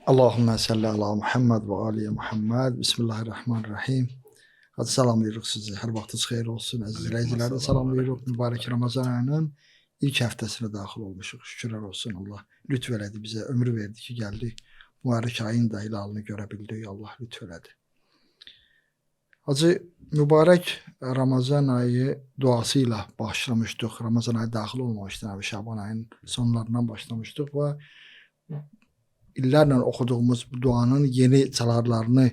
Allahümme salli ala Muhammed ve ali Muhammed. Bismillahirrahmanirrahim. Hadi salamlayırıq sizi. Hər vaxtınız xeyir olsun. Əziz izləyicilər də Aleykümselam ve salamlayırıq. rahmetullahi Mübarək ve Ramazan berekatuhu. ayının ilk həftəsinə daxil olmuşuq. Şükürlər olsun Allah. Lütf elədi bizə, ömrü verdi ki, gəldik. Mübarək ayın da hilalını görə bildik. Allah lütf elədi. Hacı, mübarək Ramazan ayı duası ilə başlamışdıq. Ramazan ayı daxil olmamışdı. Şaban ayının sonlarından başlamışdıq və illərlə oxuduğumuz bu duanın yeni çalarlarını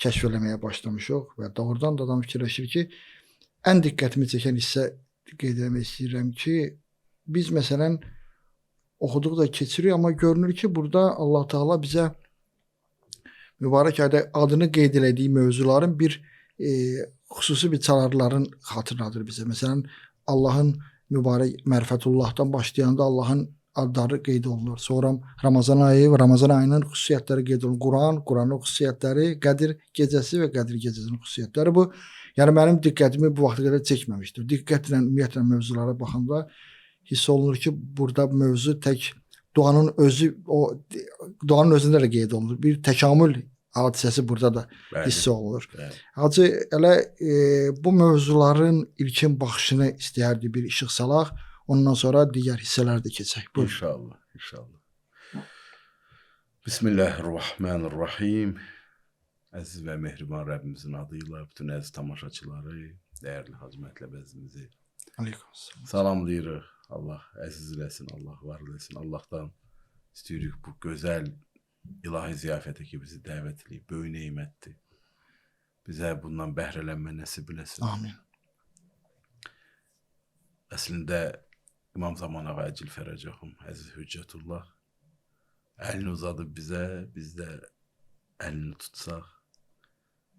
kəşf eləməyə başlamışıq və doğrudan da adam fikirləşir ki, ən diqqətimi çəkən hissə qeyd etmək istəyirəm ki, biz məsələn oxuduqda keçirik, amma görünür ki, burada Allah Teala bizə mübarək ayda adını qeyd elədiyi mövzuların bir xüsusi bir çalarların xatırladır bizə. Məsələn, Allahın mübarək Mərfətullahdan başlayanda Allahın adları qeyd olunur. Sonra Ramazan ayı və Ramazan ayının xüsusiyyətləri qeyd olunur. Quran, Quranın xüsusiyyətləri, Qədir gecəsi və Qədir gecəsinin xüsusiyyətləri. Bu, yəni mənim diqqətimi bu vaxta qədər çəkməmişdir. Diqqətlə, ümumiyyətlə mövzulara baxanda hiss olunur ki, burada mövzu tək duanın özü, o duanın özündə də qeyd olunur. Bir təkamül hadisəsi burada da hiss olunur. Hacı, elə bu mövzuların ilkin baxışını istəyərdi bir işıq salaq. Ondan sonra digər hissələr də keçək. Buyur. İnşallah, inşallah. Bismillahirrahmanirrahim. Əziz və mehriban Rəbbimizin adıyla bütün əziz tamaşaçıları, dəyərli Hacı Mətləb əzimizi Aleykümselam. salamlayırıq. Allah əziz eləsin, Allah var eləsin. Allahdan istəyirik bu gözəl ilahi ziyafətə ki, bizi dəvət edib, böyük neymətdir. Bizə bundan bəhrələnmə nəsib eləsin. Amin. Əslində İmam Zaman Ağa Əcil Fərəcəxum, əziz Hüccətullah əlini uzadıb bizə, biz də əlini tutsaq.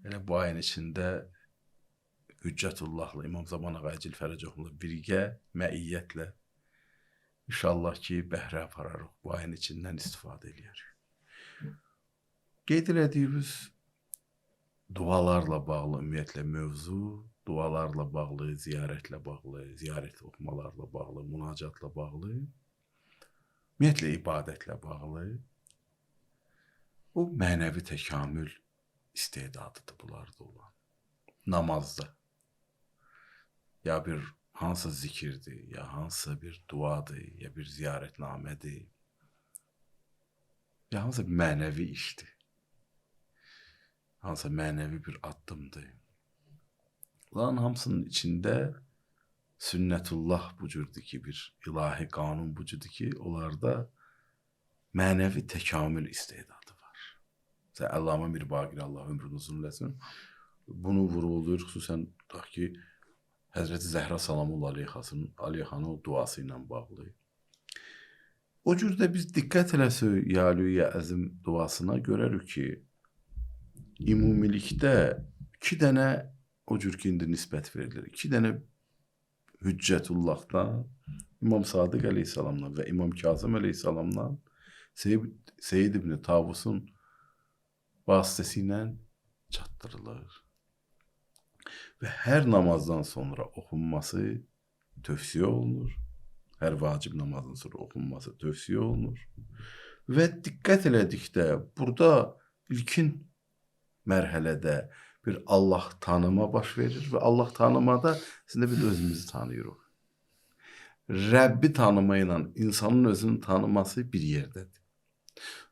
Elə bu ayın içində Hüccətullahla, İmam Zaman Ağa Əcil Fərəcəxumla birgə, məiyyətlə inşallah ki, bəhrə apararıq. Bu ayın içindən istifadə edərik. Qeyd elədiyimiz dualarla bağlı ümumiyyətlə mövzu, dualarla bağlı, ziyarətlə bağlı, ziyarət oxumalarla bağlı, münacatla bağlı, ümumiyyətlə ibadətlə bağlı bu mənəvi təkamül istedadıdır bunlarda olan. Namazda ya bir hansı zikirdir, ya hansı bir duadır, ya bir ziyarətnamədir, ya hansı bir mənəvi işdir, hansı mənəvi bir addımdır. Bunların hamısının içində sünnətullah bu cürdür ki, bir ilahi qanun bu cürdür ki, onlarda mənəvi təkamül istedadı var. Məsələn, Əllamə Mirbaqir, Allah ömrünü uzun eləsin, bunu vurğulayır, xüsusən tutaq ki, Həzrəti Zəhra Salamullah Aleyhanın o duası ilə bağlı. O cürdə biz diqqət eləsək, Yalüyə Əzim duasına görərik ki, ümumilikdə 2 dənə o cür ki, indi nisbət verilir. 2 dənə Hüccətullahdan, İmam Sadiq əleyhissalamdan və İmam Kazım əleyhissalamdan Seyyid ibn Tavusun vasitəsi ilə çatdırılır. Və hər namazdan sonra oxunması tövsiyə olunur. Hər vacib namazdan sonra oxunması tövsiyə olunur. Və diqqət elədikdə, burada ilkin mərhələdə bir Allah tanıma baş verir və Allah tanımada sizdə biz özümüzü tanıyırıq. Rəbbi tanıma ilə insanın özünü tanıması bir yerdədir.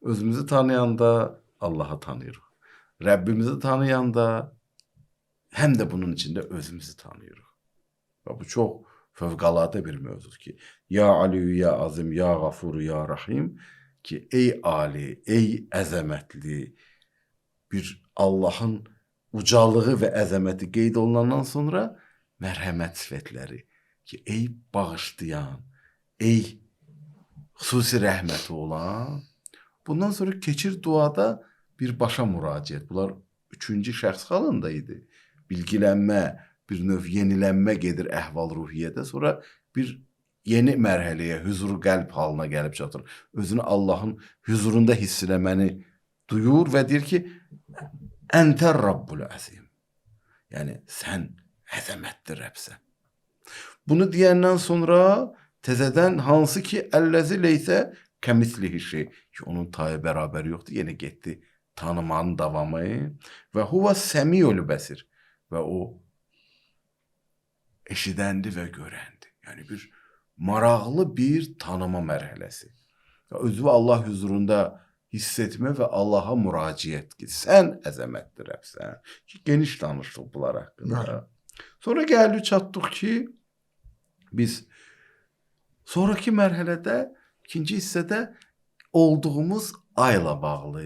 Özümüzü tanıyanda Allah'ı tanıyırıq. Rəbbimizi tanıyanda həm də bunun içində özümüzü tanıyırıq. Və bu çox fövqəladə bir mövzudur ki, Ya Ali, Ya Azim, Ya Qafur, Ya Rahim ki, ey Ali, ey əzəmətli, bir Allahın ucalığı və əzəməti qeyd olunandan sonra mərhəmət sifətləri ki, ey bağışlayan, ey xüsusi rəhməti olan, bundan sonra keçir duada birbaşa müraciət. Bunlar 3-cü şəxs halında idi. Bilgilənmə, bir növ yenilənmə gedir əhval-ruhiyyədə, sonra bir yeni mərhələyə, hüzur qəlb halına gəlib çatır. Özünü Allahın hüzurunda hiss eləməni duyur və deyir ki, Əntər Rabbul Əzim. Yəni, sən əzəmətli Rəbsən. Bunu deyəndən sonra təzədən hansı ki, əlləzi leysə kəmislihi şey ki, onun tayı bərabəri yoxdur. Yenə getdi tanımanın davamı və huva səmiyul bəsir və o eşidəndi və görəndi. Yəni bir maraqlı bir tanıma mərhələsi. Özünü Allah huzurunda hiss etmə və Allaha müraciət ki, sən əzəmətli Rəbsən. Ki, geniş danışdıq bunlar haqqında. Sonra gəldik çatdıq ki, biz sonraki mərhələdə, ikinci hissədə olduğumuz ayla bağlı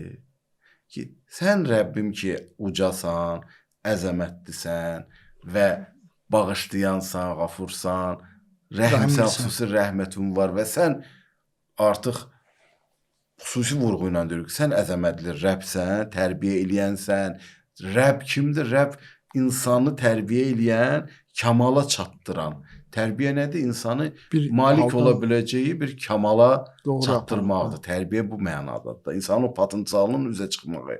ki, sən Rəbbim ki, ucasan, əzəmətlisən və bağışlayansan, qafursan, rəhmsən, xüsusi rəhmətin var və sən artıq xüsusi vurğu ilə deyirik, sən əzəmətli Rəbsən, tərbiyə eləyənsən. Rəbb kimdir? Rəbb insanı tərbiyə eləyən, kamala çatdıran. Tərbiyə nədir? İnsanı malik ola biləcəyi bir kamala çatdırmaqdır. Tərbiyə bu mənadadır. İnsanın o potensialının üzə çıxmağı.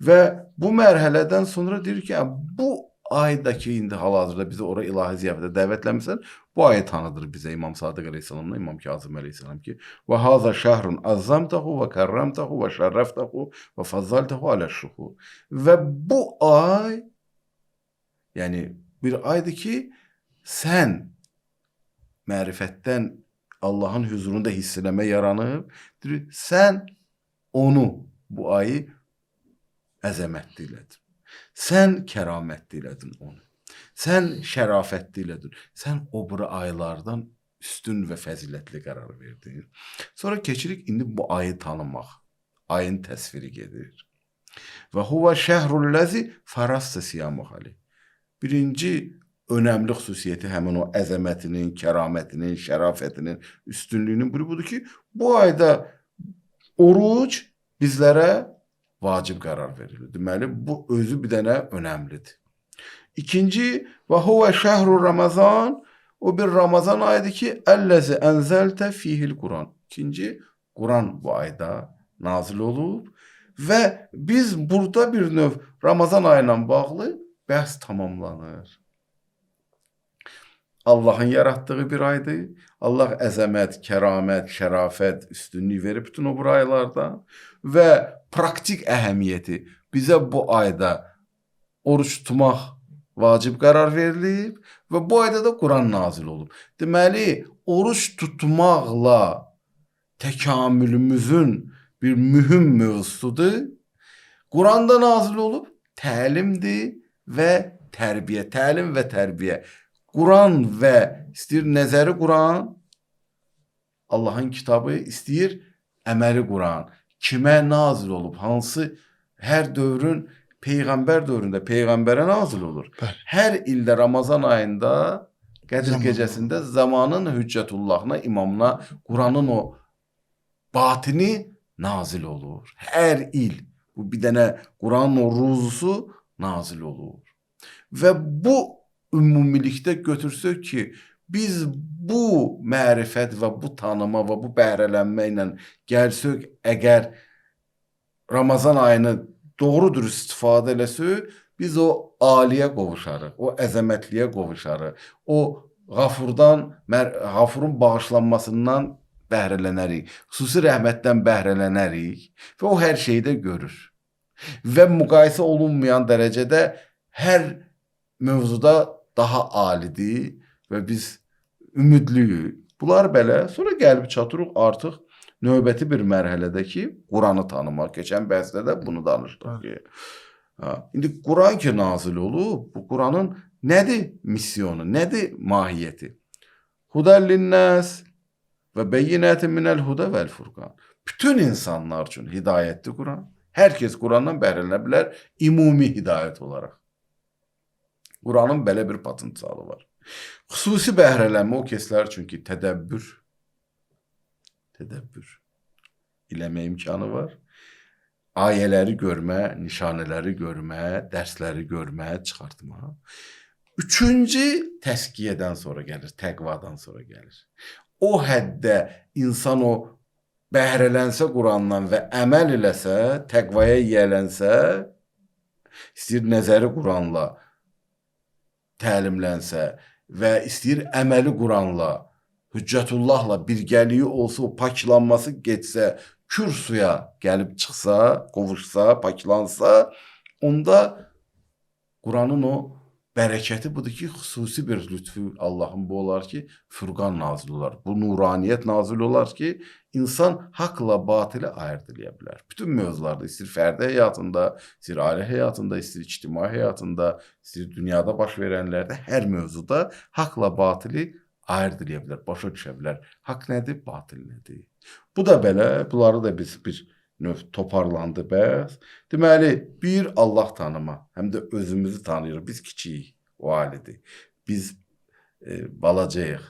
Və bu mərhələdən sonra deyir ki, bu aydakı indi hal-hazırda bizi ora ilahi ziyafətə dəvətləmirsən, bu ayı tanıdır bizə İmam Sadiq əleyhissalamla İmam Kazım əleyhissalam ki, və haza şəhrun əzzamtahu və kərramtahu və şərrəftahu və fazzaltahu aləşşuhu. Və bu ay, yəni bir aydır ki, sən mərifətdən Allahın huzurunda hiss eləmə yaranıb, sən onu, bu ayı əzəmətli elədin. Sən kəramətli elədin onu. Sən şərafətli elədin. Sən o biri aylardan üstün və fəzilətli qərar verdin. Sonra keçirik indi bu ayı tanımaq. Ayın təsviri gedir. Və huva şəhrul-ləzi farassə siyamuh ali. Birinci önəmli xüsusiyyəti həmin o əzəmətinin, kəramətinin, şərafətinin, üstünlüyünün budur ki, bu ayda oruc bizlərə vacib qərar verilir. Deməli, bu özü bir dənə önəmlidir. İkinci, və huvə şəhru Ramazan, o bir Ramazan ayıdır ki, əlləzi ənzəltə fihil Quran. İkinci, Quran bu ayda nazil olub və biz burada bir növ Ramazan ayı ilə bağlı bəhs tamamlanır. Allahın yaratdığı bir aydır. Allah əzəmət, kəramət, şərafət, üstünlük verib bütün o bu aylarda və praktik əhəmiyyəti bizə bu ayda oruç tutmaq vacib qərar verilib və bu ayda da Quran nazil olub. Deməli, oruç tutmaqla təkamülümüzün bir mühüm mövzusudur. Quranda nazil olub, təlimdir və tərbiyə, təlim və tərbiyə. Quran və istəyir nəzəri Quran, Allahın kitabı, istəyir əməli Quran. Kimə nazil olub? Hansı hər dövrün Peyğəmbər dövründə Peyğəmbərə nazil olur. Hər ildə Ramazan ayında Qədir gecəsində zamanın hüccətullahına, imamına Quranın o batini nazil olur. Hər il bu bir dənə Quranın o ruzusu nazil olur. Və bu ümumilikdə götürsək ki, biz bu mərifət və bu tanıma və bu bəhrələnmə ilə gəlsək, əgər Ramazan ayını doğru dürüst istifadə eləsək, biz o aliyə qovuşarıq, o əzəmətliyə qovuşarıq, o Qafurun bağışlanmasından bəhrələnərik, xüsusi rəhmətdən bəhrələnərik və o hər şeydə görür. Və müqayisə olunmayan dərəcədə hər mövzuda daha alidir və biz ümidliyik. Bunlar belə. Sonra gəlib çatırıq artıq növbəti bir mərhələdə ki, Quranı tanımaq. Keçən bəhsdə də bunu danışdıq ki. İndi Quran ki nazil olub, bu Quranın nədir misyonu, nədir mahiyyəti? Hudəllinnəs və beyyinətin minəl hudə vəl furqan. Bütün insanlar üçün hidayətli Quran. Hər kəs Qurandan bəhrələnə bilər, ümumi hidayət olaraq. Quranın belə bir potensialı var. Xüsusi bəhrələnmə o kəslər üçün ki, tədəbbür eləmə imkanı var. Ayələri görmə, nişanələri görmə, dərsləri görmə, çıxartma. Üçüncü təskiyədən sonra gəlir, təqvadan sonra gəlir. O həddə insan o bəhrələnsə Qurandan və əməl eləsə, təqvaya yiyələnsə, istəyir nəzəri Quranla təlimlənsə və istəyir əməli Quranla Hüccətullahla birgəliyi olsa, o paklanması getsə, kür suya gəlib çıxsa, qovuşsa, paklansa, onda Quranın o bərəkəti budur ki, xüsusi bir lütfü Allahın bu olar ki, Furqan nazil olar. Bu nuraniyyət nazil olar ki, insan haqla batılı ayırt edə bilər. Bütün mövzularda, istəyir fərdi həyatında, istəyir ailə həyatında, istəyir ictimai həyatında, istəyir dünyada baş verənlərdə, hər mövzuda haqla batılı ayırt edə bilər, başa düşə bilər. Haqq nədir, batıl nədir? Bu da belə, bunları da biz bir növ toparlandı bəs. Deməli, bir Allah tanıma, həm də özümüzü tanıyırıq. Biz kiçiyik, o alidir. Biz balacayıq,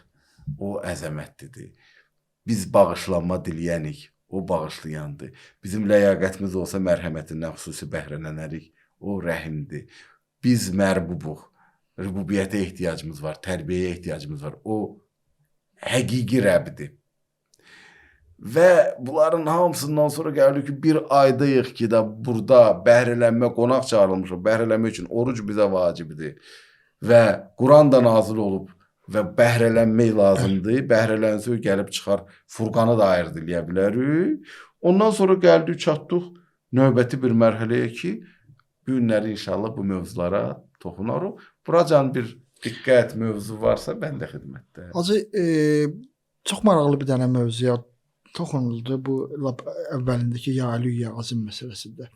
o əzəmətlidir. Biz bağışlanma diləyənik, o bağışlayandır. Bizim ləyaqətimiz olsa mərhəmətindən xüsusi bəhrələnərik, o rəhimdir. Biz mərbubuq, rububiyyətə ehtiyacımız var, tərbiyəyə ehtiyacımız var. O həqiqi Rəbdir. Və bunların hamısından sonra gəlir ki, bir aydayıq ki də burada bəhrələnmə, qonaq çağırılmışıq. Bəhrələnmə üçün oruc bizə vacibdir. Və Quran da nazil olub və bəhrələnmək lazımdır. Bəhrələnsə gəlib çıxar, Furqanı da ayırd eləyə bilərik. Ondan sonra gəldik, çatdıq növbəti bir mərhələyə ki, bu günləri inşallah bu mövzulara toxunarıq. Buracan bir diqqət mövzu varsa, mən də xidmətdə. Hacı, çox maraqlı bir dənə mövzuya toxunuldu bu əvvəlindəki ya Ali ya Azim məsələsində.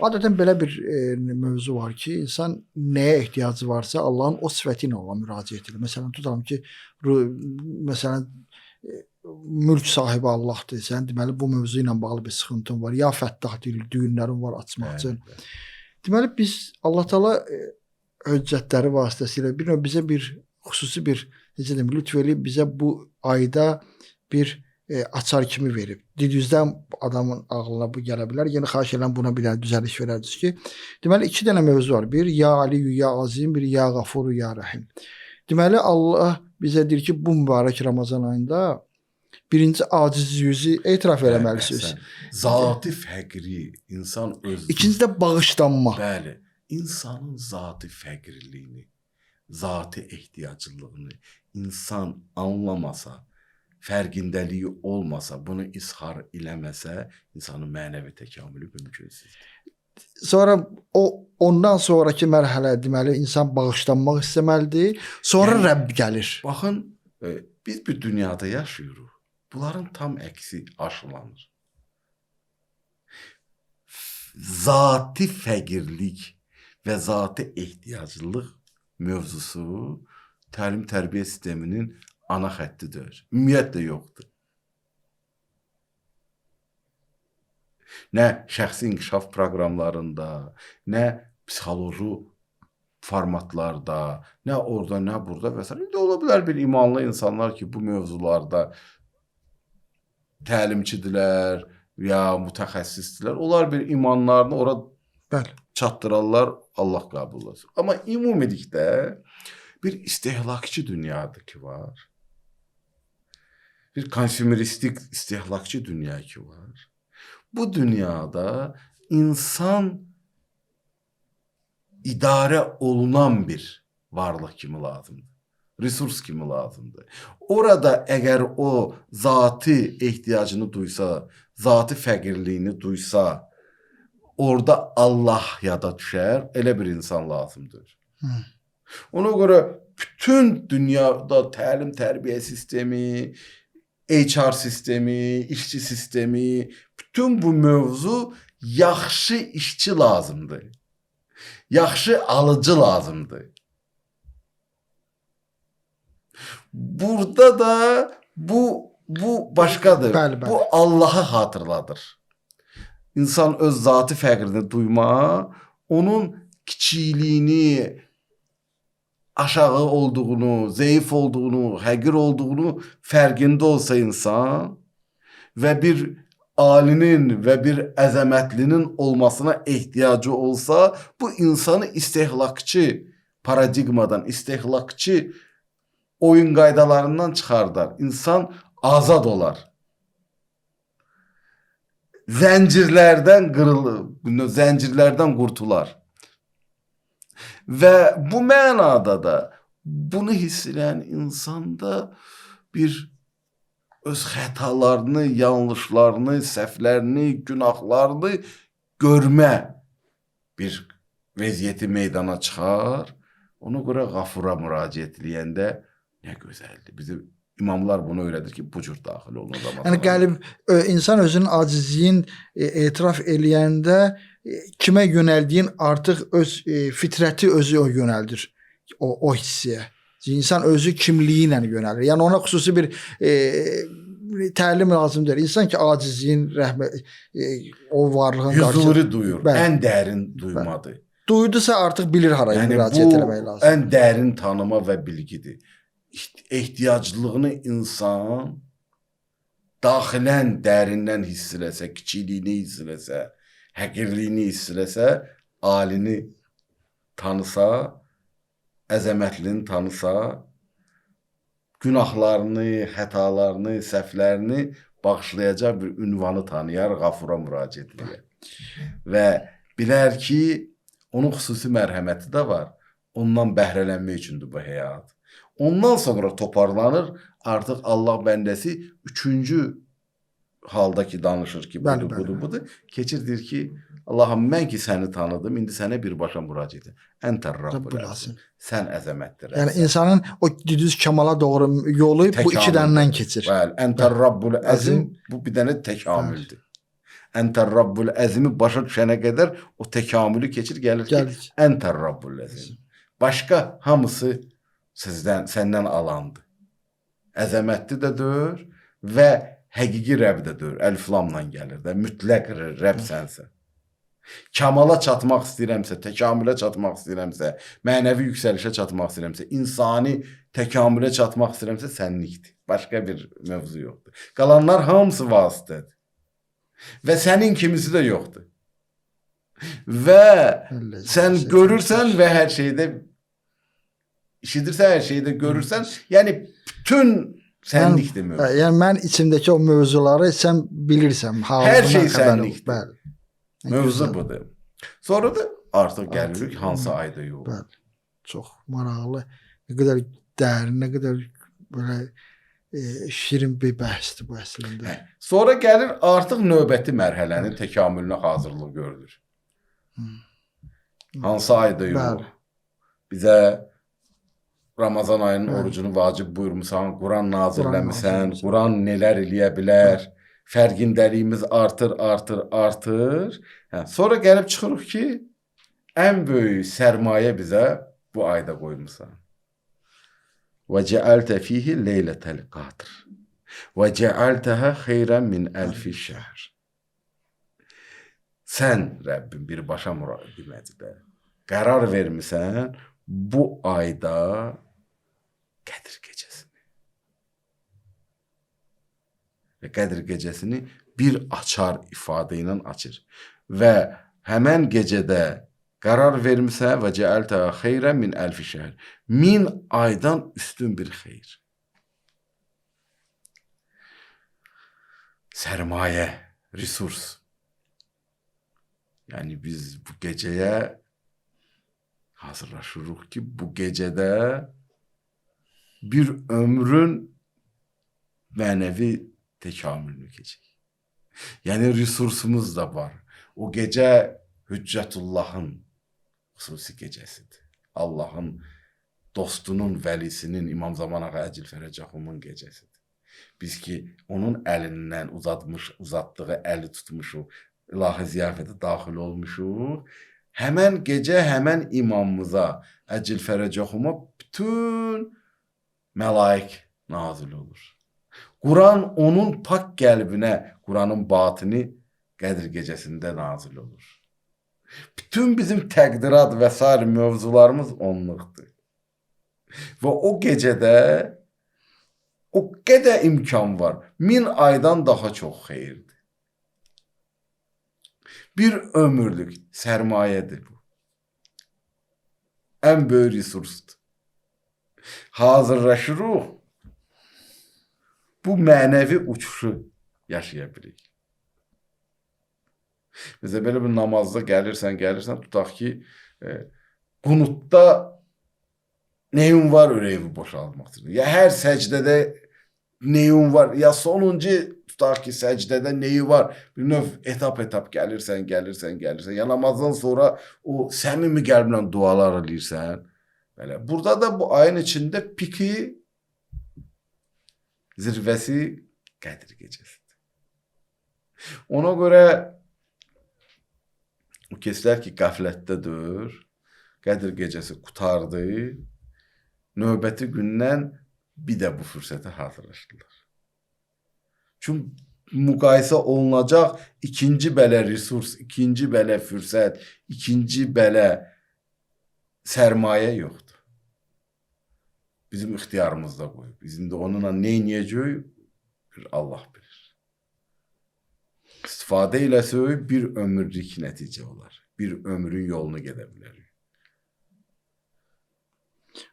Adətən belə bir mövzu var ki, insan nəyə ehtiyacı varsa Allahın o sifəti ilə ona müraciət edir. Məsələn, tutalım ki, məsələn, mülk sahibi Allahdır. Sən deməli bu mövzu ilə bağlı bir sıxıntın var. Ya Fəttah deyil, düyünlərin var açmaq üçün. Deməli biz Allah Taala höccətləri vasitəsilə bir növ bizə bir xüsusi bir necə deyim, lütf eləyib bizə bu ayda bir açar kimi verib. Didüzdən adamın ağlına bu gələ bilər. Yəni xahiş edirəm buna bir dənə düzəliş verərdiniz ki, deməli iki dənə mövzu var. Bir ya Ali ya Azim, bir ya Qafur ya Rəhim. Deməli Allah bizə deyir ki, bu mübarək Ramazan ayında birinci acizliyinizi etiraf eləməlisiniz. Zati fəqri, insan özü. İkinci də bağışlanma. Bəli, insanın zati fəqirliyini, zati ehtiyaclılığını insan anlamasa, fərqindəliyi olmasa, bunu izhar eləməsə, insanın mənəvi təkamülü mümkünsüzdür. Sonra ondan sonraki mərhələ deməli insan bağışlanmaq istəməlidir. Sonra yəni, Rəbb gəlir. Baxın, biz bir dünyada yaşayırıq. Bunların tam əksi aşılanır. Zati fəqirlik və zati ehtiyaclılıq mövzusu təlim-tərbiyə sisteminin ana xəttidir. Ümumiyyətlə yoxdur. Nə şəxsi inkişaf proqramlarında, nə psixoloji formatlarda, nə orada, nə burada və s. İndi ola bilər bir imanlı insanlar ki, bu mövzularda təlimçidirlər ya mütəxəssisdirlər. Onlar bir imanlarını ora çatdırarlar, Allah qəbul etsin. Amma ümumilikdə bir istehlakçı dünyadır ki var. Bir konsumeristik istehlakçı dünya ki var. Bu dünyada insan idarə olunan bir varlıq kimi lazımdır. Resurs kimi lazımdır. Orada əgər o zati ehtiyacını duysa, zati fəqirliyini duysa, orada Allah yada düşər, elə bir insan lazımdır. Ona görə bütün dünyada təlim, tərbiyə sistemi, HR sistemi, işçi sistemi, bütün bu mövzu yaxşı işçi lazımdır. Yaxşı alıcı lazımdır. Burada da bu başqadır. Bəli. Bu Allahı hatırladır. İnsan öz zati fəqrini duyma, onun kiçikliyini, aşağı olduğunu, zəif olduğunu, həqir olduğunu fərqində olsa insan və bir alinin və bir əzəmətlinin olmasına ehtiyacı olsa, bu insanı istehlakçı paradigmadan, istehlakçı oyun qaydalarından çıxardar. İnsan azad olar. Zəncirlərdən qırılır, zəncirlərdən qurtular. Və bu mənada da bunu hiss edən insanda bir öz xətalarını, yanlışlarını, səhvlərini, günahlarını görmə bir vəziyyəti meydana çıxar. Ona görə Qafura müraciət edəndə nə gözəldir. Bizim imamlar bunu öyrədir ki, bu cür daxil olun zaman. Yəni qəlb insan özünün acizliyin etiraf eləyəndə kimə yönəldiyin artıq öz fitrəti özü o yönəldir. O hissiyə. İnsan özü kimliyi ilə yönəlir. Yəni ona xüsusi bir təlim lazım deyil. İnsan ki acizliyin, o varlığın huzuru duyur. Bəli. Ən dərin duymadır. Duydusa artıq bilir haraya Yəni müraciət etmək lazım. bu ən dərin tanıma və bilgidir. Ehtiyaclığını insan daxilən, dərindən hiss eləsə, kiçikliyini hiss eləsə, həqirliyini hiss eləsə, alini tanısa, əzəmətlini tanısa, günahlarını, xətalarını, səhvlərini bağışlayacaq bir ünvanı tanıyar, Qafura müraciət edir. Və bilər ki, onun xüsusi mərhəməti də var. Ondan bəhrələnmək üçündür bu həyat. Ondan sonra toparlanır, artıq Allah bəndəsi üçüncü halda ki danışır ki, budur. Keçir deyir ki, Allahım, mən ki səni tanıdım, indi sənə birbaşa müraciət edirəm. Əntər Rabbul Əzim. Sən əzəmətdir. Yəni insanın o düz kamala doğru yolu bu iki dəndən keçir. Bəli, Əntər Rabbul Əzim bu bir dənə təkamüldür. Əntər Rabbul Əzimi başa düşənə qədər o təkamülü keçir, gəlir ki, Əntər Rabbul Əzim. Başqa hamısı səndən alandır. Əzəmətli də deyir və həqiqi Rəbb də deyir. Əliflamla gəlir də. Mütləq Rəbb sənsən. Kamala çatmaq istəyirəmsə, təkamülə çatmaq istəyirəmsə, mənəvi yüksəlişə çatmaq istəyirəmsə, insani təkamülə çatmaq istəyirəmsə sənlikdir. Başqa bir mövzu yoxdur. Qalanlar hamısı vasitədir. Və sənin kimisi də yoxdur. Və sən görürsən və hər şeydə işidirsən, hər şeydə görürsən, yəni bütün sənlikdir mövzu. Yəni mən içimdəki o mövzuları sən bilirsən. Hər şey sənlikdir. Bəli. Mövzu budur. Sonra da artıq gəlirik hansı ayda yolu. Bəli. Çox maraqlı. Nə qədər dərin, nə qədər belə şirin bir bəhsdir bu əslində. Sonra gəlir artıq növbəti mərhələnin təkamülünə hazırlıq görülür. Hansı ayda yolu? Bizə Ramazan ayının orucunu vacib buyurmusan, Quran nazirləmisən, Quran nələr eləyə bilər, fərqindəliyimiz artır. Sonra gəlib çıxırıq ki, ən böyük sərmayə bizə bu ayda qoymusan. Və cəaltə fihi leylətəl qadr. Və cəaltəhə xeyrən min əlfi şəhr. Sən Rəbbim birbaşa deməcidə qərar vermisən bu ayda Qədir gecəsini. Və Qədir gecəsini bir açar ifadə ilə açır. Və həmən gecədə qərar vermisən və cəaltə xeyrən min əlfi şəhr. 1000 aydan üstün bir xeyr. Sərmayə, resurs. Yəni biz bu gecəyə hazırlaşırıq ki, bu gecədə bir ömrün mənəvi təkamülünü keçək. Yəni resursumuz da var. O gecə Hüccətullahın xüsusi gecəsidir. Allahın dostunun, vəlisinin, İmam Zaman Ağa Əcil Fərəcəxumun gecəsidir. Biz ki, onun əlindən uzatdığı əli tutmuşuq, ilahi ziyafətə daxil olmuşuq. Həmən gecə, həmən imamımıza, Əcil Fərəcəxuma bütün məlaik nazil olur. Quran onun pak qəlbinə, Quranın batini Qədir gecəsində nazil olur. Bütün bizim təqdirat və sair mövzularımız onluqdur. Və o gecədə o qədər imkan var. 1000 aydan daha çox xeyirdir. Bir ömürlük sərmayədir bu. Ən böyük resursdur. Hazırlaşırıq. Bu mənəvi uçuşu yaşaya bilirik. Bizə belə bir namazda gəlirsən, tutaq ki, qunutda neyin var ürəyimi boşaltmaq üçün. Ya hər səcdədə neyin var? Ya sonuncu tutaq ki səcdədə neyi var? Bir növ etap gəlirsən. Ya namazdan sonra o səmimi qəlblə dualar eləyirsən. Belə. Burada da bu ayın içində piki zirvəsi Qədir gecəsidir. Ona görə o kəslər ki qəflətdədir, Qədir gecəsi qutardı, növbəti gündən bir də bu fürsətə hazırlaşdılar. Çünki müqayisə olunacaq ikinci belə resurs, ikinci belə fürsət, ikinci belə sərmayə yoxdur. Bizim ixtiyarımızda qoyub. Bizim də onunla nə edəcəyik? Bir Allah bilir. İstifadə eləsək bir ömürlük nəticə olar. Bir ömrün yolunu gedə bilərik.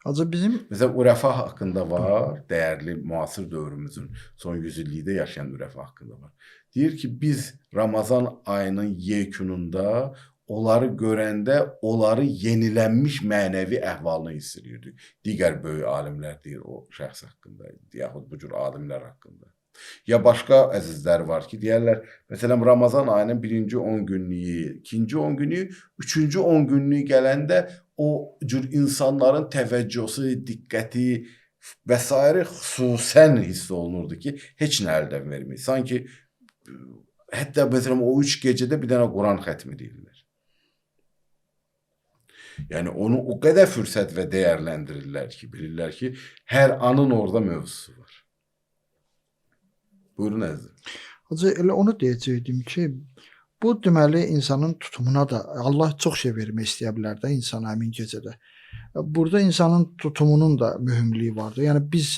Acaba bizim Məsələn, Ürəfa haqqında var, dəyərli müasir dövrümüzün son 100 illikdə yaşayan Ürəfa haqqında var. Deyir ki, biz Ramazan ayının yekununda onları görəndə onları yenilənmiş mənəvi əhvalını hiss edirdik. Digər böyük alimlər deyir o şəxs haqqında, yaxud bu cür alimlər haqqında. Ya başqa əzizlər var ki, deyərlər, məsələn, Ramazan ayının birinci 10 günlüyü, ikinci 10 günlüyü, üçüncü 10 günlüyü gələndə o cür insanların təvəccühü, diqqəti və s. xüsusən hiss olunurdu ki, heç nə əldən vermir. Sanki hətta məsələn o 3 gecədə bir dənə Quran xətm edirlər. Yəni onu o qədər fürsət və dəyərləndirirlər ki, bilirlər ki, hər anın orada mövzusu var. Buyurun əzizim. Hacı elə onu deyəcəkdim ki, bu deməli insanın tutumuna da Allah çox şey vermək istəyə bilər də insana həmin gecədə. Burada insanın tutumunun da mühümlüyü vardır. Yəni biz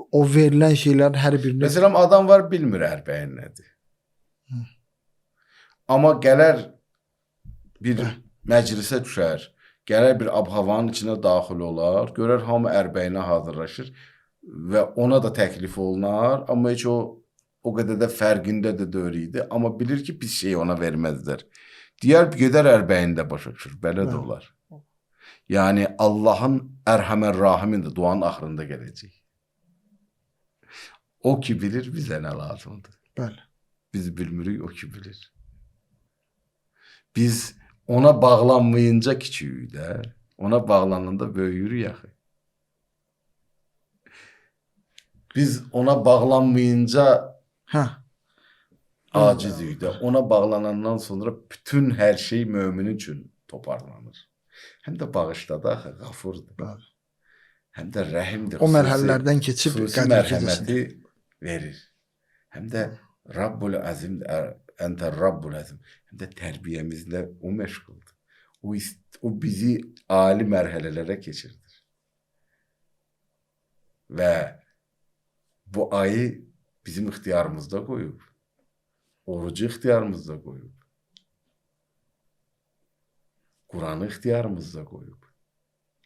o verilən şeylərin hər birini Məsələn, adam var bilmir ərbəyin nədir. Amma gələr bir məclisə düşər, gələr bir ab-havanın içinə daxil olar, görər hamı ərbəyinə hazırlaşır və ona da təklif olunar, amma heç o qədər də fərqində də deyil idi, amma bilir ki, pis şey ona verməzlər. Digər gedər ərbəyində başa düşür, belə də olar. Yəni Allahın Ərhəmər Rahimin də duanın axırında gələcək. O ki bilir bizə nə lazımdır. Bəli. Biz bilmirik, o ki bilir. Biz ona bağlanmayınca kiçiyik də, ona bağlananda böyüyürük yaxı. Biz ona bağlanmayınca acizik də, ona bağlanandan sonra bütün hər şey mömin üçün toparlanır. Həm də bağışladı axı, Qafurdur. Bəli. Həm də rəhimdir. O mərhələlərdən keçib xüsusi mərhəməti verir. Həm də Rabbul Əzim, Əntə Rabbul Əzim. Həm də tərbiyəmizlə o məşğuldur. O bizi ali mərhələlərə keçirdir. Və bu ayı bizim ixtiyarımızda qoyub. Orucu ixtiyarımızda qoyub. Quranı ixtiyarımızda qoyub.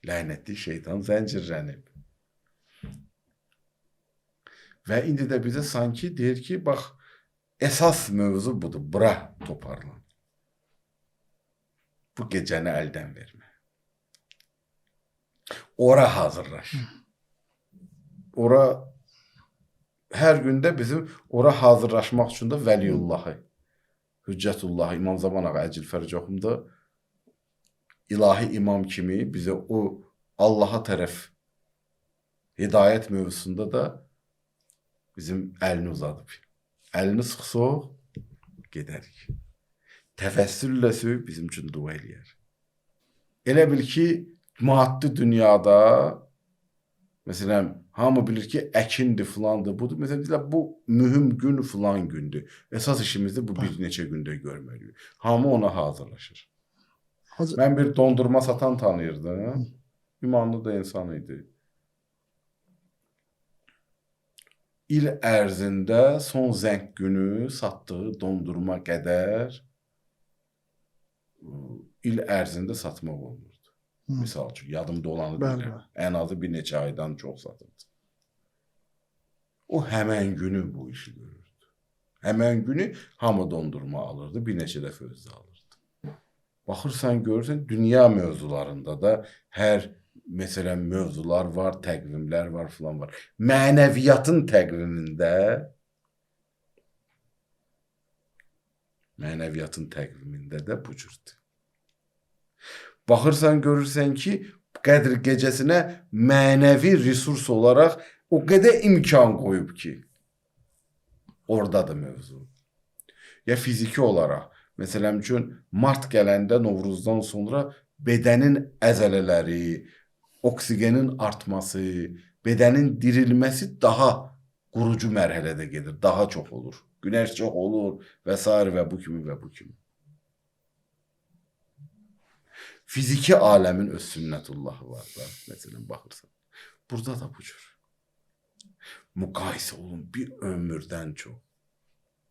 Lənətli şeytan zəncirlənib. Və indi də bizə sanki deyir ki, bax, əsas mövzu budur, bura toparlan. Bu gecəni əldən vermə. Ora hazırlaş. Ora, hər gündə bizim ora hazırlaşmaq üçün də Vəliyullahı, Hüccətullahı, İmam Zaman ağa Əcil Fərcoxumda ilahi imam kimi bizə o Allaha tərəf hidayət mövzusunda da bizim əlini uzadıb. Əlini sıxsaq, gedərik. Təvəssüllə söv bizim üçün dua eləyər. Elə bil ki, maddi dünyada, məsələn, hamı bilir ki, əkindir, filandır, budur. Məsələn, deyirlər, bu mühüm gün filan gündür. Əsas işimizdə bu bir neçə gündə görməliyik. Hamı ona hazırlaşır. Mən bir dondurma satan tanıyırdım. İmanlı da insan idi. İl ərzində son zəng günü satdığı dondurma qədər il ərzində satmaq olmurdu. Misal üçün, yadımda olanı deyirəm. Ən azı bir neçə aydan çox satırdı. O həmən günü bu işi görürdü. Həmən günü hamı dondurma alırdı, bir neçə dəfə özü alırdı. Baxırsan, görürsən, dünya mövzularında da hər Məsələn, mövzular var, təqvimlər var, filan var. Mənəviyyatın təqvimində də bu cürdür. Baxırsan, görürsən ki, Qədr gecəsinə mənəvi resurs olaraq o qədər imkan qoyub ki, oradadır mövzu. Ya fiziki olaraq, məsələn üçün, mart gələndə Novruzdan sonra bədənin əzələləri, oksigenin artması, bədənin dirilməsi daha qurucu mərhələdə gedir, daha çox olur. Günəş çox olur və s. və bu kimi və bu kimi. Fiziki aləmin öz sünnətullahı var da, məsələn, baxırsan. Burada da bu cür. Müqayisə olun bir ömürdən çox.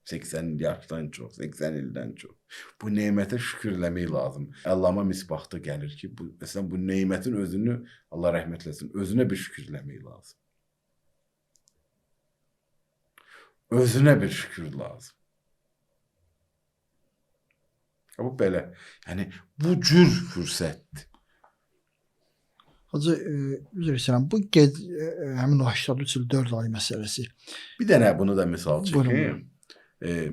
80 yaşdan çox, 80 ildən çox. Bu neymətə şükürləmək lazım. Əllama misbahda gəlir ki, məsələn, bu neymətin özünü, Allah rəhmət eləsin, özünə bir şükürləmək lazım. Özünə bir şükür lazım. Bu belə. Yəni, bu cür fürsətdir. Hacı, üzr istəyirəm, bu həmin o 83 il 4 ay məsələsi. Bir dənə bunu da misal çəkeyim.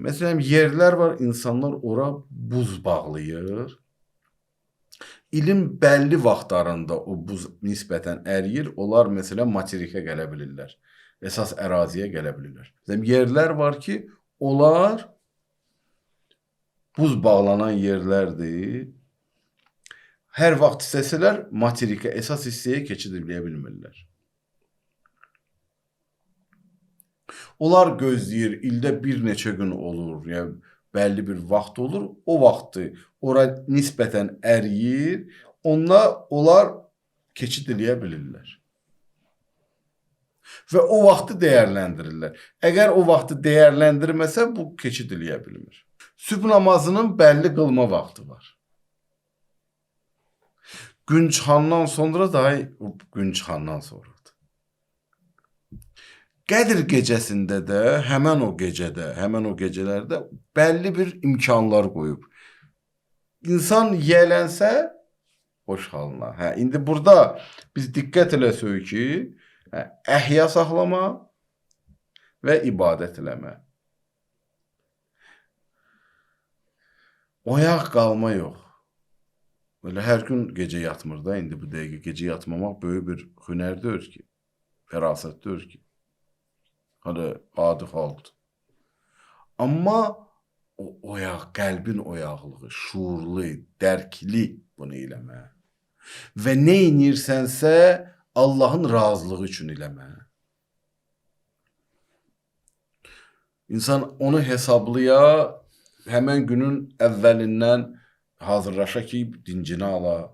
Məsələn, yerlər var, insanlar ora buz bağlayır. İlin bəlli vaxtlarında o buz nisbətən əriyir. Onlar, məsələn, materikə gələ bilirlər. Əsas əraziyə gələ bilirlər. Yerlər var ki, onlar buz bağlanan yerlərdir. Hər vaxt istəsələr materikə, əsas hissəyə keçid edə bilmirlər. Onlar gözləyir, ildə bir neçə gün olur, yəni bəlli bir vaxt olur. O vaxtı ora nisbətən əriyir, onlar keçid edə bilirlər. Və o vaxtı dəyərləndirirlər. Əgər o vaxtı dəyərləndirməsə, bu keçid edə bilmir. Sübh namazının bəlli qılma vaxtı var. Gün çıxandan sonra gün çıxandan sonradır. Qədr gecəsində də, həmən o gecələrdə bəlli bir imkanlar qoyub. İnsan yiyələnsə, xoş halına. İndi burada biz diqqət eləsək ki, əhya saxlama və ibadət eləmə. Oyaq qalma yox. Böyle hər gün gecə yatmır da, indi bu dəqiqə gecə yatmamaq böyük bir hünərdir ki, fərasətdir ki. Hələ adi haldır. Amma o oyaq, qəlbin oyaqlığı, şuurlu, dərkli bunu eləmə. Və nə edirsənsə, Allahın razılığı üçün eləmə. İnsan onu hesablaya, həmən günün əvvəlindən hazırlaşa ki, dincini ala.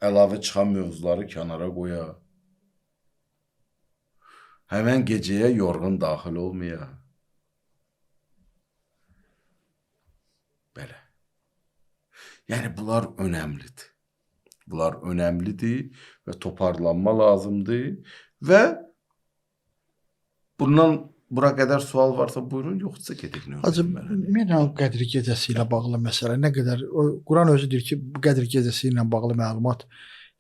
Əlavə çıxan mövzuları kənara qoya. Həmən gecəyə yorğun daxil olmaya. Belə. Yəni, bunlar önəmlidir. Bunlar önəmlidir və toparlanma lazımdır və bundan bura qədər sual varsa buyurun, yoxsa gedək növbəti Hacı, mərhələyə. ümumiyyətlə Qədr gecəsi ilə bağlı məsələ nə qədər, Quran özü deyir ki, bu Qədr gecəsi ilə bağlı məlumat,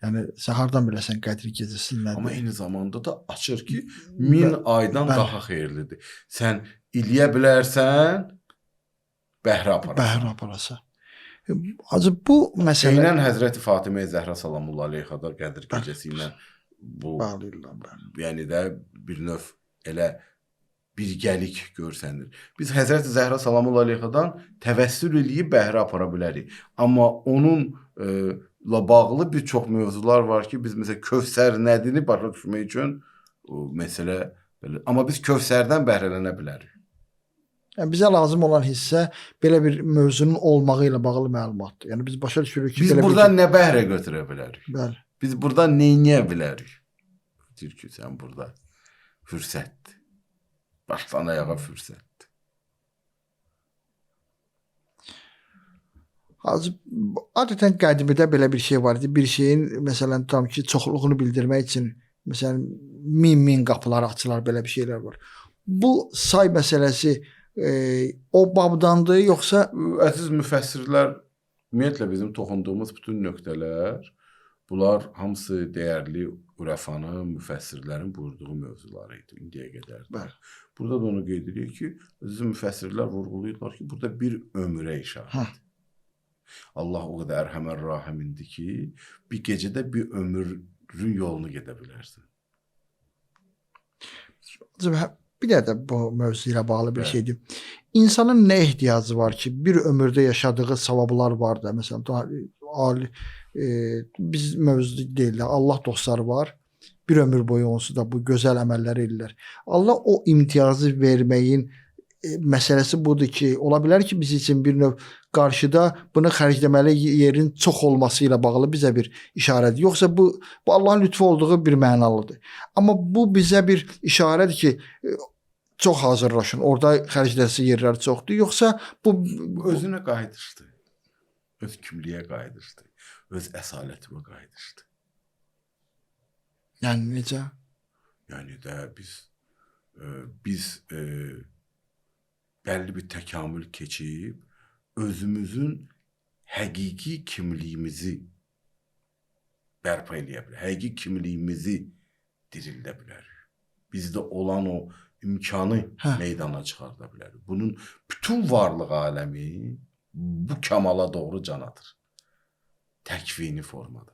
yəni sən hardan biləsən Qədr gecəsi nədir? Amma eyni zamanda da açır ki, 1000 aydan daha xeyirlidir. Sən eləyə bilərsən, bəhrə aparasan. Bəhrə aparasa. Hacı, bu məsələ... Eynən Həzrəti Fatimə Zəhra salamullah aleyhə da Qədr gecəsi ilə bu, yəni də bir növ elə birgəlik görsənir. Biz Həzrəti Zəhra salamullah aleyhədən təvəssül eləyib bəhrə apara bilərik. Amma onunla bağlı bir çox mövzular var ki, biz məsələn Kövsər nədini başa düşmək üçün o məsələ belə. Amma biz Kövsərdən bəhrələnə bilərik. Yəni bizə lazım olan hissə belə bir mövzunun olmağı ilə bağlı məlumatdır. Yəni biz başa düşürük ki, biz buradan nə bəhrə götürə bilərik? Bəli. Biz buradan nə edə bilərik? Deyir ki, sən burada fürsətdir. Başdan ayağa fürsətdir. Hacı, adətən qədimdə belə bir şey var idi. Bir şeyin, məsələn, tam ki, çoxluğunu bildirmək üçün, məsələn, min qapılar açılar, belə bir şeylər var. Bu say məsələsi o babdandır, yoxsa... Əziz müfəssirlər Ümumiyyətlə bizim toxunduğumuz bütün nöqtələr, bunlar hamısı dəyərli ürəfanın, müfəssirlərin buyurduğu mövzuları idi indiyə qədər. Bəli. Burada da onu qeyd edirik ki, bizim müfəssirlər vurğulayırlar ki, burada bir ömrə işarət. Allah o qədər ərhəmər rahimindir ki, bir gecədə bir ömrün yolunu gedə bilərsən. Bir də bu mövzu ilə bağlı bir Bəli. şeydir. İnsanın nə ehtiyacı var ki, bir ömürdə yaşadığı savablar var da, məsələn, biz mövzu deyil də, Allah dostları var. Bir ömür boyu onsuz da bu gözəl əməlləri edirlər. Allah o imtiyazı verməyin məsələsi budur ki, ola bilər ki, biz üçün bir növ qarşıda bunu xərcləməli yerin çox olması ilə bağlı bizə bir işarədir. Yoxsa bu Allahın lütfu olduğu bir mənalıdır. Amma bu bizə bir işarədir ki, çox hazırlaşın. Orada xərcləsi yerlər çoxdur. Yoxsa bu Özünə qayıdışdı. Öz kimliyə qayıdışdı. Öz əsalətimə qayıdışdı. yəni necə? Yəni də biz bəlli bir təkamül keçib özümüzün həqiqi kimliyimizi bərpa eləyə bilərik. Həqiqi kimliyimizi dirildə bilərik. Bizdə olan o imkanı meydana çıxarda bilərik. Bunun bütün varlıq aləmi bu kamala doğru can atır. Təkvini formada.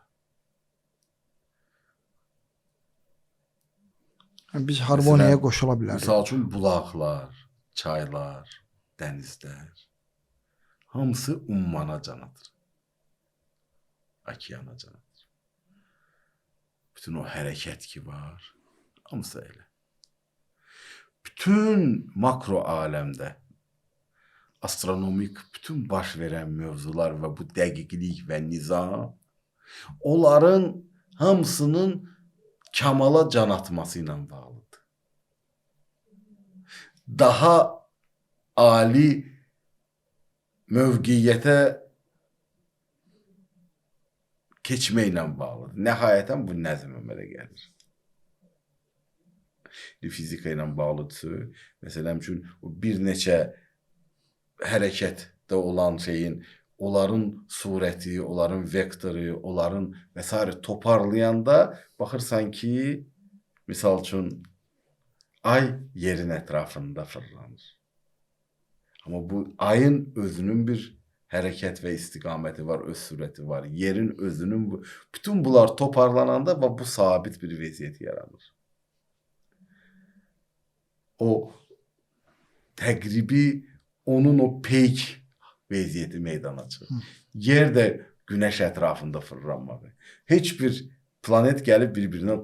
Biz harmoniyaya qoşula bilərik. Misal üçün bulaqlar, çaylar, dənizlər hamısı ummana can atır. Okeana can atır. Bütün o hərəkət ki var, hamısı elə. Bütün makro aləmdə astronomik bütün baş verən mövzular və bu dəqiqlik və nizam onların hamısının kamala can atması ilə bağlıdır. Daha ali mövqiyyətə keçməklə bağlıdır. Nəhayətən bu nəzm əmələ gəlir. Fizika ilə bağlıdır. Məsələn üçün bir neçə hərəkətdə olan şeyin, onların surəti, onların vektoru, onların və s. toparlayanda baxırsan ki, misal üçün ay yerin ətrafında fırlanır. Amma bu ayın özünün bir hərəkət və istiqaməti var, öz sürəti var. Yerin özünün bütün bunlar toparlananda və bu sabit bir vəziyyət yaranır. O təqribi onun o peyk vəziyyəti meydana çıxır. Yer də günəş ətrafında fırlanmadı. Heç bir planet gəlib bir-birinə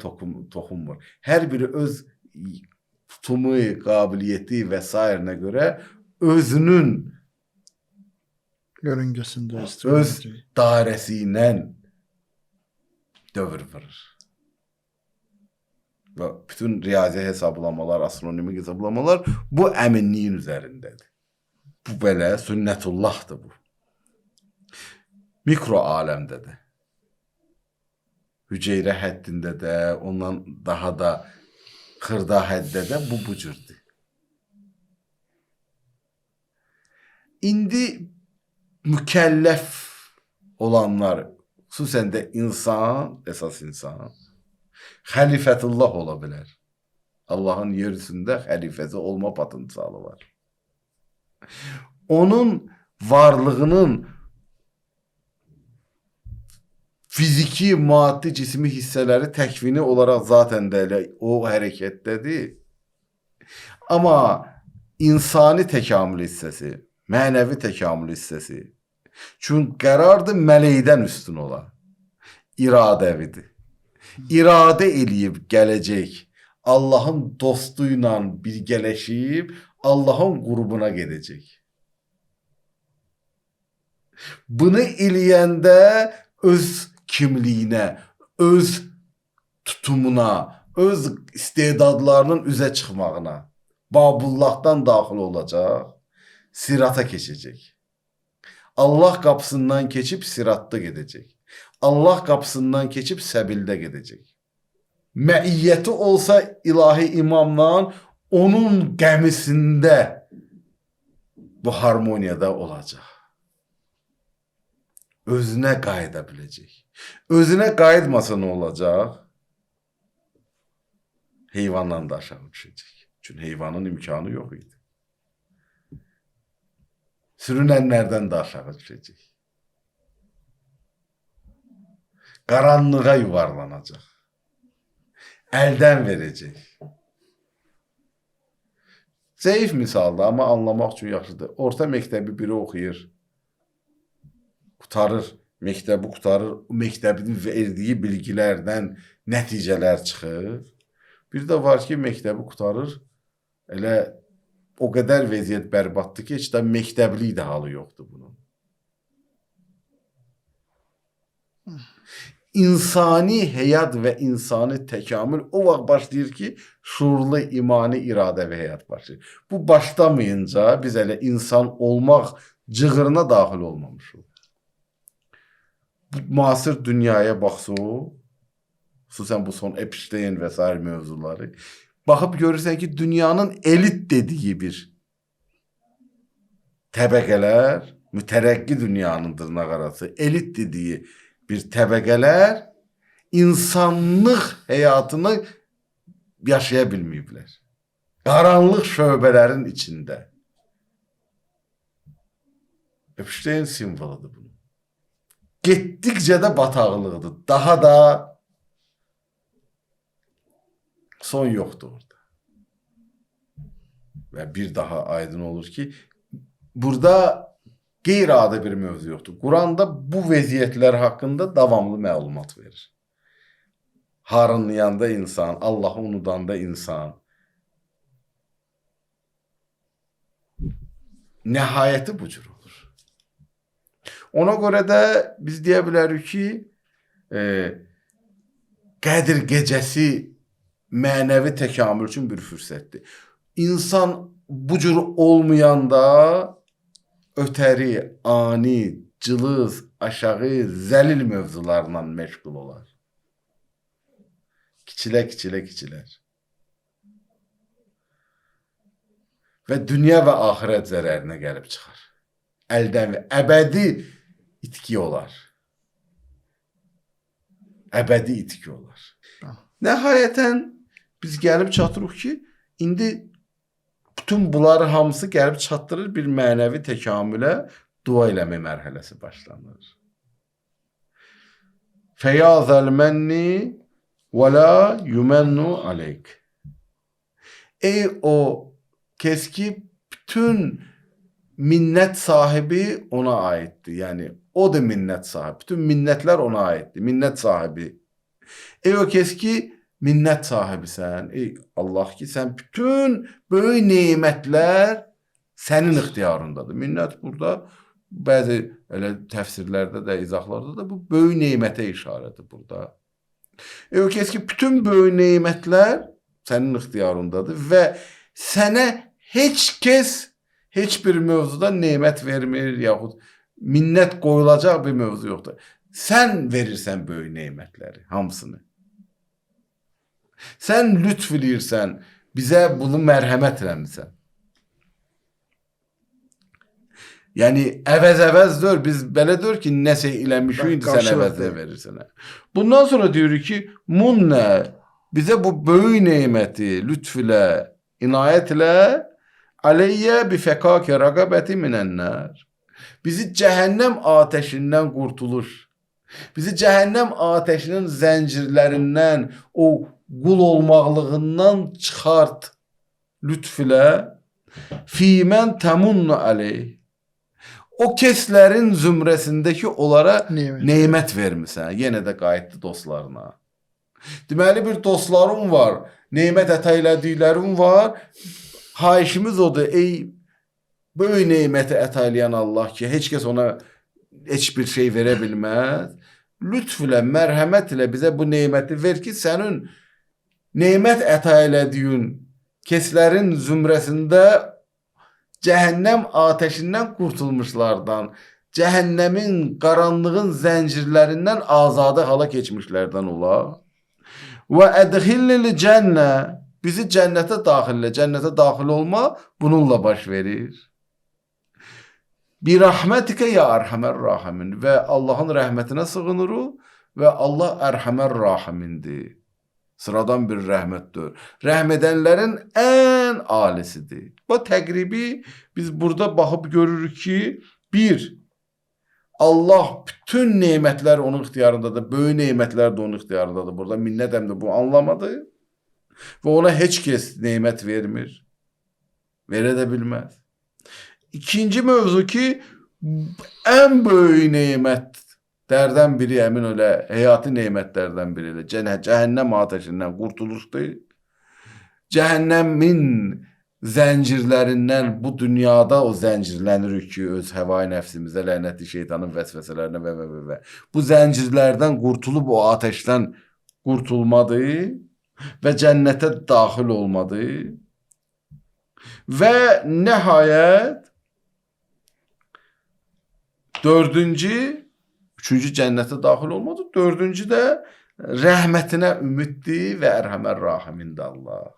toxunmur. Hər biri öz tutumu, qabiliyyəti və s. görə özünün Yörüngəsində öz dairəsi ilə dövr vurur. Və bütün riyazi hesablamalar, astronomik hesablamalar bu əminliyin üzərindədir. Bu belə sünnətullahdır bu. Mikro aləmdə də, hüceyrə həddində də, ondan daha da xırda həddə də bu cürdür. İndi mükəlləf olanlar, xüsusən də insan, əsas insan, xəlifətullah ola bilər. Allahın yer üzündə xəlifəsi olma potensialı var. Onun varlığının fiziki, maddi, cismi hissələri təkvini olaraq zaten də elə o hərəkətdədir. Amma insani təkamül hissəsi, mənəvi təkamül hissəsi çünki qərardır mələkdən üstün ola. İradəvidir. İradə eləyib gələcək. Allahın dostu ilə birgələşib Allahın qrubuna gedəcək. Bunu eləyəndə öz kimliyinə, öz tutumuna, öz istedadlarının üzə çıxmağına, Babullahdan daxil olacaq, sirata keçəcək. Allah qapısından keçib siratda gedəcək. Allah qapısından keçib səbildə gedəcək. Məiyyəti olsa ilahi imamla onun qəmisində bu harmoniyada olacaq. özünə qayıda biləcək. Özünə qayıtmasa nə olacaq? Heyvandan da aşağı düşəcək. Çünki heyvanın imkanı yox idi. Sürünənlərdən də aşağı düşəcək. Qaranlığa yuvarlanacaq. Əldən verəcək. Zəif misaldır, amma anlamaq üçün yaxşıdır. Orta məktəbi biri oxuyur, qutarır, məktəbi qutarır, məktəbin verdiyi bilgilərdən nəticələr çıxır. Bir də var ki, məktəbi qutarır, elə o qədər vəziyyət bərbaddır ki, heç də məktəbli də halı yoxdur bunun. İnsani həyat və insani təkamül o vaxt başlayır ki, şuurlu imani iradə və həyat başlayır. Bu başlamayınca biz elə insan olmaq cığırına daxil olmamışıq. Bu müasir dünyaya baxsaq, xüsusən bu son Epstein və s. mövzuları, baxıb görürsən ki, dünyanın elit dediyi bir təbəqələr, mütərəqqi dünyanın dırnaq arası, elit dediyi bir təbəqələr insanlıq həyatını yaşaya bilməyiblər. Qaranlıq şöbələrin içində. Epstein simvoludur bunu. Getdikcə də bataqlıqdır. Daha da son yoxdur orada. Və bir daha aydın olur ki, burada qeyri-adi bir mövzu yoxdur. Quranda bu vəziyyətlər haqqında davamlı məlumat verir. Harınlayanda insan, Allahı unudanda insan. Nəhayəti bu cür olur. Ona görə də biz deyə bilərik ki, Qədir gecəsi mənəvi təkamül üçün bir fürsətdir. İnsan bu cür olmayanda ötəri, ani, cılız, aşağı, zəlil mövzularla məşğul olar. Kiçilər. Və dünya və axirət zərərinə gəlib çıxar. Əldən və əbədi itki olar. Əbədi itki olar. Nəhayətən biz gəlib çatırıq ki, indi bütün bunları hamısı gəlib çatdırır bir mənəvi təkamülə, dua eləmə mərhələsi başlanır. Fəyazəl mənni və la yumennu aleyk. Ey o kes ki bütün minnət sahibi ona aiddir. Yəni o da minnət sahibi. Bütün minnətlər ona aiddir. Minnət sahibi. Ey o kes ki minnət sahibisən. Ey Allah ki sən bütün böyük nemətlər sənin ixtiyarındadır. Minnət burada bəzi elə təfsirlərdə də, izahlarda da bu böyük nemətə işarədir burada. Ey o kes ki bütün böyük nemətlər sənin ixtiyarındadır və sənə heç kəs heç bir mövzuda nemət vermir, yaxud minnət qoyulacaq bir mövzu yoxdur. Sən verirsən böyük nemətləri, hamısını. Sən lütf eləyirsən, bizə bunu mərhəmət eləmirsən. Yəni, əvəz deyir, biz belə deyir ki, nəsə eləmişik, indi sən əvəzlə verirsən. Bundan sonra deyirik ki, munnə, bizə bu böyük neməti lütf ilə, inayət ilə, aleyyə bi fəkakə rəqabəti minənlər. Bizi cəhənnəm atəşindən qurtuluş, bizi cəhənnəm atəşinin zəncirlərindən, o qul olmaqlığından çıxart lütf ilə, fîmən təmunnu aleyh. O kəslərin zümrəsindəki onlara neymət vermisən. Yenə də qayıtdı dostlarına. Deməli bir dostlarım var, neymət əta elədiklərim var. Xahişimiz odur, ey böyük neyməti əta eləyən Allah ki, heç kəs ona heç bir şey verə bilməz. Lütf ilə, mərhəmət ilə bizə bu neyməti ver ki, sənin neymət əta elədiyin kəslərin zümrəsində cəhənnəm atəşindən qurtulmuşlardan, cəhənnəmin, qaranlığın zəncirlərindən azadı hala keçmişlərdən ola. Və ədxillil cənnə, bizi cənnətə daxil elə, cənnətə daxil olma bununla baş verir. Bir rahmetikə ya ərhəmər rahimin və Allahın rəhmətinə sığınırıq və Allah ərhəmər rahimindir. Sıradan bir rəhmətdir. Rəhm edənlərin ən alisidir. Bu təqribi biz burada baxıb görürük ki, bir, Allah bütün nemətlər onun ixtiyarındadır. Böyük nemətlər də onun ixtiyarındadır. Burada minnət həm də bu anlamadır. Və ona heç kəs nemət vermir. Verə də bilməz. İkinci mövzu ki, ən böyük nemətlərdən biri, əmin öyle, həyati nemətlərdən biri də cəhənnəm ateşindən qurtuluşdur. Cəhənnəmin zəncirlərindən bu dünyada o zəncirlənirik ki, öz həvai nəfsimizə, lənətli şeytanın vəsvəsələrinə və. Bu zəncirlərdən qurtulub o ateşdən qurtulmadır və cənnətə daxil olmadır. Və nəhayət üçüncü cənnətə daxil olmadı. Dördüncü də rəhmətinə ümiddir və ərhəmər rahimindir Allah.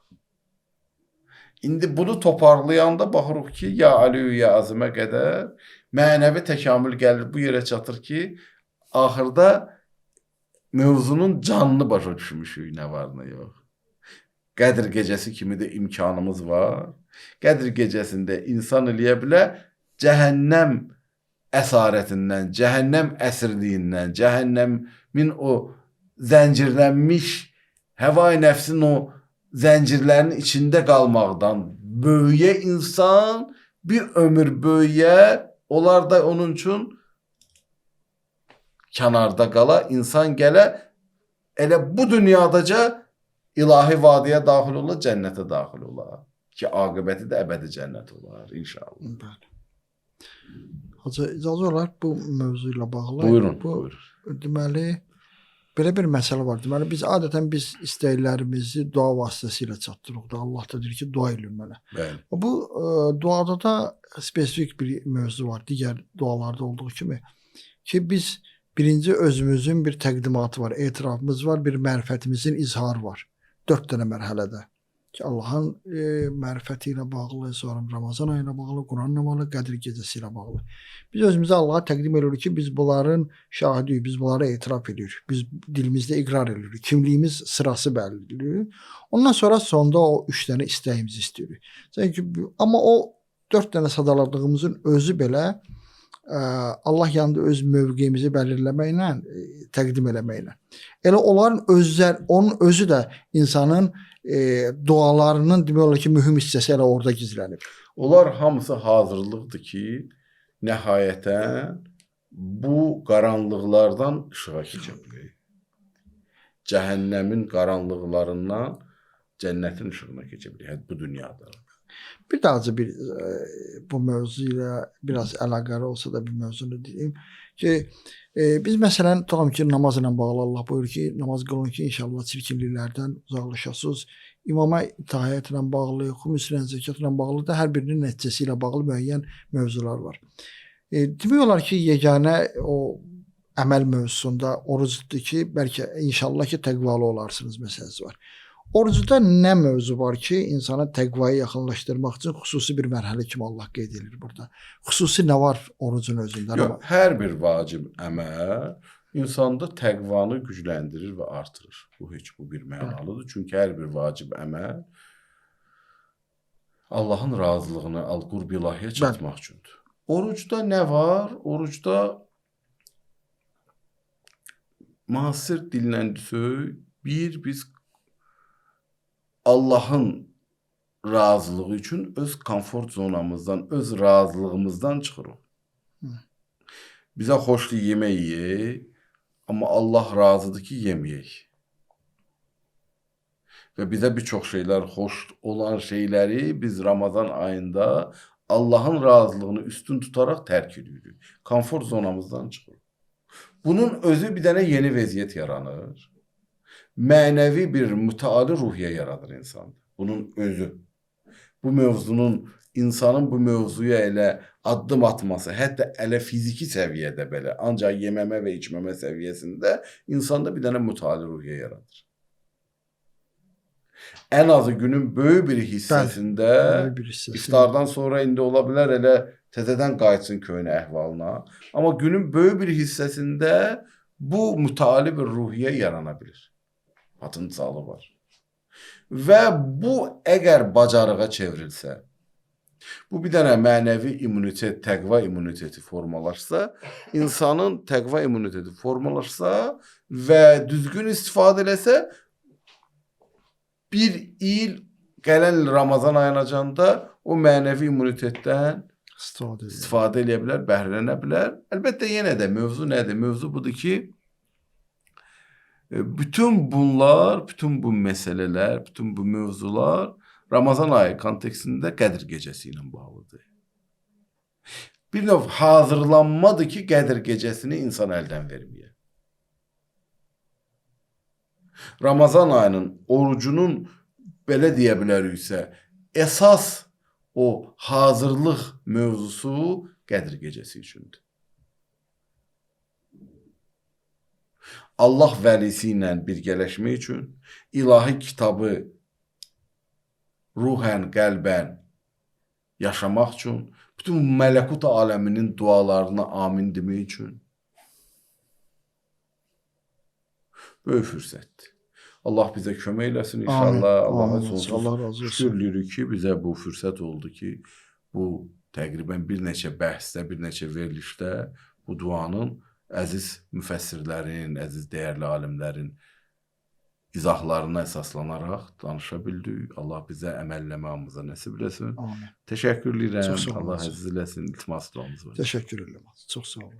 İndi bunu toparlayanda baxırıq ki, ya Aliyu ya Azimə qədər mənəvi təkamül gəlir bu yerə çatır ki, axırda mövzunun canını başa düşmüşük, nə var nə yox. Qədr gecəsi kimi də imkanımız var. Qədr gecəsində insan eləyə bilər, cəhənnəm əsarətindən, cəhənnəm əsirliyindən, cəhənnəmin o zəncirlənmiş həvai nəfsin o zəncirlərin içində qalmaqdan böyüyə insan bir ömür böyüyə, onlar da onun üçün kənarda qala, insan gələ elə bu dünyadaca ilahi vadiyə daxil ola, cənnətə daxil ola ki, aqibəti də əbədi cənnət olar inşallah. Bəli. Hacı, icazə olar bu mövzu ilə bağlı. Buyurun, buyurun. Deməli, belə bir məsələ var. Deməli, biz adətən istəklərimizi dua vasitəsilə çatdırırıq da. Allah da deyir ki, dua edin mənə. Bəli. Bu duada da spesifik bir mövzu var. Digər dualarda olduğu kimi ki, biz birinci özümüzün bir təqdimatı var, etirafımız var, bir mərifətimizin izharı var. 4 dənə mərhələdə. Ki, Allahın mərifəti ilə bağlı, sonra Ramazan ayı ilə bağlı, Quranla bağlı, Qədr gecəsi ilə bağlı. Biz özümüzə Allaha təqdim edirik ki, biz bunların şahidiyik, biz bunlara etiraf edirik. Biz dilimizdə iqrar edirik. Kimliyimiz sırası bəllidir. Ondan sonra sonda o 3 dənə istəyimizi istəyirik. Amma o 4 dənə sadaladığımızın özü belə Allah yanında öz mövqeyimizi bəlirləməklə, təqdim eləməklə. Elə onların onun özü də insanın dualarının demək olar ki, mühüm hissəsi elə orada gizlənib. Onlar hamısı hazırlıqdır ki, nəhayətən bu qaranlıqlardan işığa keçə bilir. Cəhənnəmin qaranlıqlarından cənnətin işığına keçə bilir, bu dünyada. Bir daha bu mövzu ilə biraz əlaqəli olsa da bir mövzunu deyim ki, biz məsələn tutalım ki, namaz ilə bağlı Allah buyurur ki, namaz qılın ki, inşallah çirkinliklərdən uzaqlaşasınız. İmama itaət ilə bağlı, xümus ilə, zəkat ilə bağlı da hər birinin nəticəsi ilə bağlı müəyyən mövzular var. Demək olar ki, yeganə o əməl mövzusunda orucdur ki, bəlkə inşallah ki, təqvalı olarsınız məsələsi var. Orucda nə mövzu var ki, insana təqvaya yaxınlaşdırmaq üçün xüsusi bir mərhələ kimi Allah qeyd edir burada. Xüsusi nə var orucun özündə? Yox, hər bir vacib əməl insanda təqvanı gücləndirir və artırır. Bu bir mənalıdır. Çünki hər bir vacib əməl Allahın razılığını, al-qurb ilahiyə çatmaq üçündür. Orucda nə var? Orucda müasir dillə desək, biz Allahın razılığı üçün öz komfort zonamızdan, öz razılığımızdan çıxırıq. Bizə xoşlu yemək yeyək, amma Allah razıdır ki, yeməyək. Və bizə bir çox şeylər, xoş olan şeyləri biz Ramazan ayında Allahın razılığını üstün tutaraq tərk edirik. Komfort zonamızdan çıxırıq. Bunun özü bir dənə yeni vəziyyət yaranır. Mənəvi bir mütəali ruhiyyə yaradır insanda. Bunun özü. Bu mövzunun, insanın bu mövzuya elə addım atması, hətta elə fiziki səviyyədə belə, ancaq yeməmə və içməmə səviyyəsində insanda bir dənə mütəali ruhiyyə yaradır. Ən azı günün böyük bir hissəsində iftardan sonra indi ola bilər elə təzədən qayıtsın köhnə əhvalına. Amma günün böyük bir hissəsində bu mütali bir ruhiyyə yarana bilir. Potensialı var. Və bu əgər bacarığa çevrilsə, bu bir dənə mənəvi immunitet, təqva immuniteti formalaşsa, insanın təqva immuniteti formalaşsa və düzgün istifadə eləsə, bir il gələn il Ramazan ayınacanda o mənəvi immunitetdən istifadə edə bilər, bəhrələnə bilər. Əlbəttə yenə də mövzu nədir? Mövzu budur ki, bütün bunlar, bütün bu məsələlər, bütün bu mövzular Ramazan ayı kontekstində Qədir gecəsi ilə bağlıdır. Bir növ hazırlanmadır ki, Qədir gecəsini insan əldən verməyə. Ramazan ayının orucunun belə deyə biləriksə, əsas o hazırlıq mövzusu Qədir gecəsi üçündür. Allah vəlisi ilə birgələşmək üçün, ilahi kitabı ruhən, qəlbən yaşamaq üçün, bütün mələkut aləminin dualarına amin demək üçün böyük fürsətdir. Allah bizə kömək eləsin inşallah. Allah'a sonsuz şükür edirik ki, bizə bu fürsət oldu ki, bu təqribən bir neçə bəhsdə, bir neçə verilişdə bu duanın əziz müfəssirlərin, əziz dəyərli alimlərin izahlarına əsaslanaraq danışa bildik. Allah bizə əməlləməyimizi nəsib eləsin. Təşəkkür edirəm. Allah əziz eləsin. İltimas duamız var. Təşəkkür edirəm. Çox sağ olun.